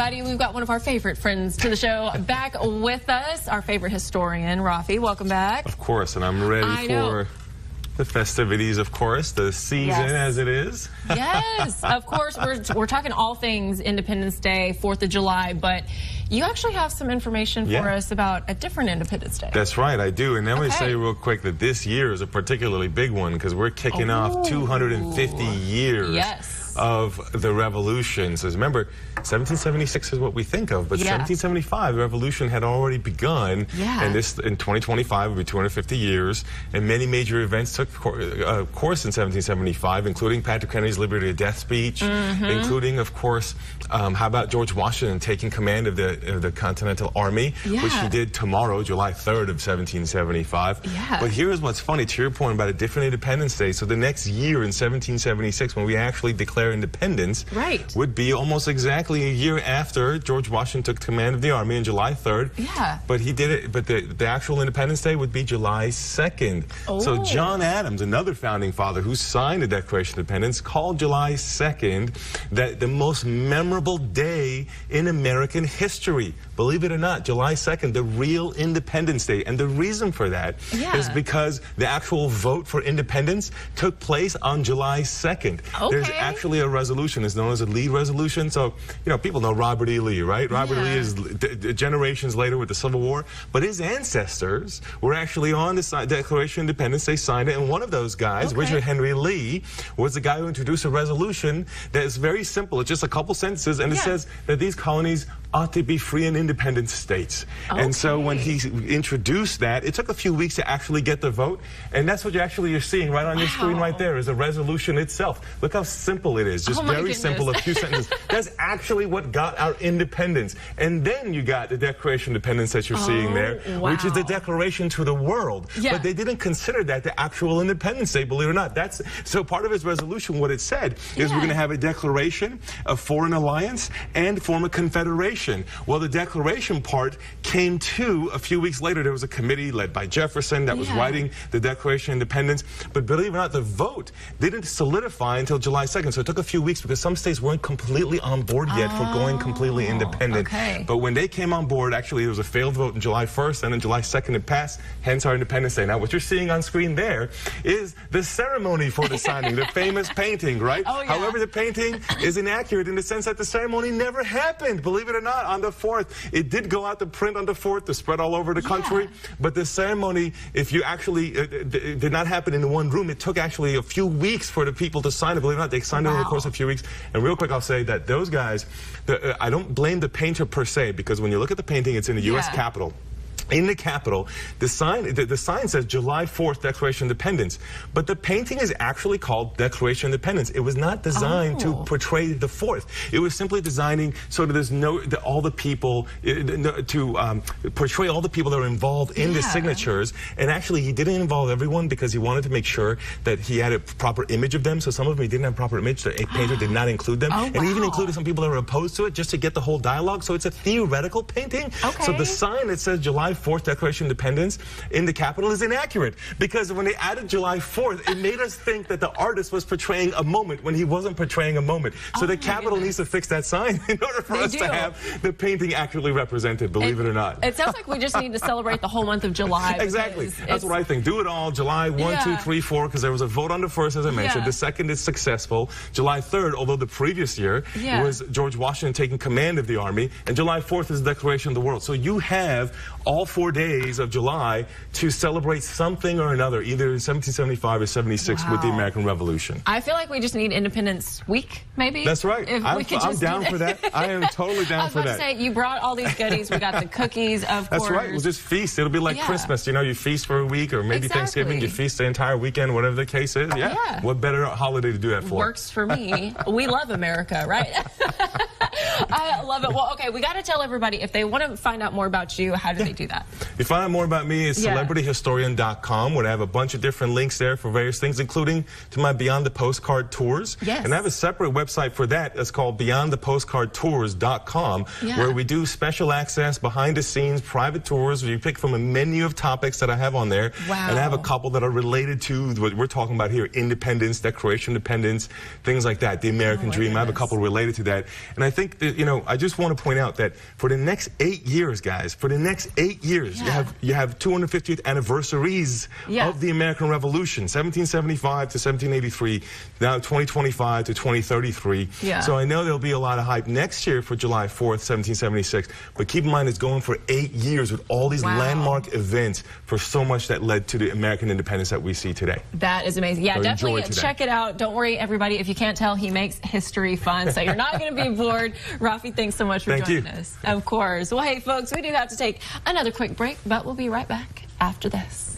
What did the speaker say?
everybody. We've got one of our favorite friends to the show back with us, our favorite historian, Raffi. Welcome back. Of course, and I'm ready for the festivities, of course, the season as it is. Yes, of course. We're talking all things Independence Day, 4th of July, but you actually have some information for us about a different Independence Day. That's right, I do. And let me say real quick that this year is a particularly big one because we're kicking off 250 years of the revolution. So remember, 1776 is what we think of, but 1775, the revolution had already begun. And this, in 2025, will be 250 years. And many major events took course in 1775, including Patrick Henry's Liberty or Death speech, including, of course, how about George Washington taking command of the Continental Army, which he did tomorrow, July 3rd of 1775. But here's what's funny, to your point about a different Independence Day. So the next year in 1776, when we actually declare independence, would be almost exactly a year after George Washington took command of the Army on July 3rd. But he did it, but the actual Independence Day would be July 2nd. So John Adams, another founding father who signed the Declaration of Independence, called July 2nd the most memorable day in American history. Believe it or not, July 2nd, the real Independence Day. And the reason for that is because the actual vote for independence took place on July 2nd. There's actually a resolution. It's known as a Lee resolution. So, you know, people know Robert E. Lee, right? Robert Lee is generations later with the Civil War. But his ancestors were actually on the Declaration of Independence. They signed it. And one of those guys, Richard Henry Lee, was the guy who introduced a resolution that is very simple. It's just a couple sentences. And it says that these colonies ought to be free and independent states. And so when he introduced that, it took a few weeks to actually get the vote. And that's what you're seeing right on your screen right there is a resolution itself. Look how simple it is. Just very simple, a few sentences. That's actually what got our independence. And then you got the Declaration of Independence that you're seeing there, which is the declaration to the world. But they didn't consider that the actual Independence Day, believe it or not. So part of his resolution, what it said, is we're going to have a declaration, a foreign alliance, and form a confederation. Well, the declaration part came to a few weeks later. There was a committee led by Jefferson that was writing the Declaration of Independence. But believe it or not, the vote didn't solidify until July 2nd. So it took a few weeks because some states weren't completely on board yet for going completely independent. But when they came on board, actually, there was a failed vote on July 1st, and then July 2nd it passed, hence our Independence Day. Now, what you're seeing on screen there is the ceremony for the signing, the famous painting, right? However, the painting is inaccurate in the sense that the ceremony never happened, believe it or not. On the 4th, it did go out to print on the 4th to spread all over the country, but the ceremony, if you actually, did not happen in one room. It took actually a few weeks for the people to sign it. Believe it or not, they signed it over the course of a few weeks. And real quick, I'll say that those guys, I don't blame the painter per se, because when you look at the painting, it's in the U.S. Capitol. In the Capitol, the sign says July 4th, Declaration of Independence, but the painting is actually called Declaration of Independence. It was not designed to portray the 4th. It was simply designing so that there's all the people, to portray all the people that are involved in the signatures. And actually, he didn't involve everyone because he wanted to make sure that he had a proper image of them. So some of them he didn't have a proper image. The painter did not include them. And he even included some people that were opposed to it just to get the whole dialogue. So it's a theoretical painting. So the sign that says July 4th, Declaration of Independence in the Capitol is inaccurate, because when they added July 4th, it made us think that the artist was portraying a moment when he wasn't portraying a moment. So the Capitol needs to fix that sign in order for us to have the painting accurately represented, believe it or not. It sounds like we just need to celebrate the whole month of July. Exactly. That's what I think. Do it all. July 1, 2, 3, 4, because there was a vote on the 1st, as I mentioned. The 2nd is successful. July 3rd, although the previous year was George Washington taking command of the Army, and July 4th is the Declaration of the World. So you have all 4 days of July to celebrate something or another, either in 1775 or 76 with the American Revolution. I feel like we just need Independence Week, maybe. That's right. I'm down for that. I am totally down for that. I was about to say, you brought all these goodies. We got the cookies, of course. That's right. We'll just feast. It'll be like Christmas. You know, you feast for a week, or maybe Thanksgiving, you feast the entire weekend, whatever the case is. What better holiday to do that for? Works for me. We love America, right? I love it. Well, okay, we got to tell everybody, if they want to find out more about you, how do they do that? You find out more about me at celebrityhistorian.com, where I have a bunch of different links there for various things, including to my Beyond the Postcard tours. And I have a separate website for that that's called beyondthepostcardtours.com, where we do special access, behind the scenes, private tours, where you pick from a menu of topics that I have on there. And I have a couple that are related to what we're talking about here, independence, Declaration of Independence, things like that, the American dream. I have a couple related to that. And I think think that, you know, I just want to point out that for the next 8 years, guys, for the next 8 years, you have 250th anniversaries of the American Revolution, 1775 to 1783, now 2025 to 2033. So I know there'll be a lot of hype next year for July 4th, 1776, but keep in mind it's going for 8 years with all these landmark events for so much that led to the American independence that we see today. That is amazing. Yeah, so definitely check it out. Don't worry, everybody. If you can't tell, he makes history fun, so you're not going to be bored. Raffi, thanks so much for joining us. Of course. Well, hey, folks, we do have to take another quick break, but we'll be right back after this.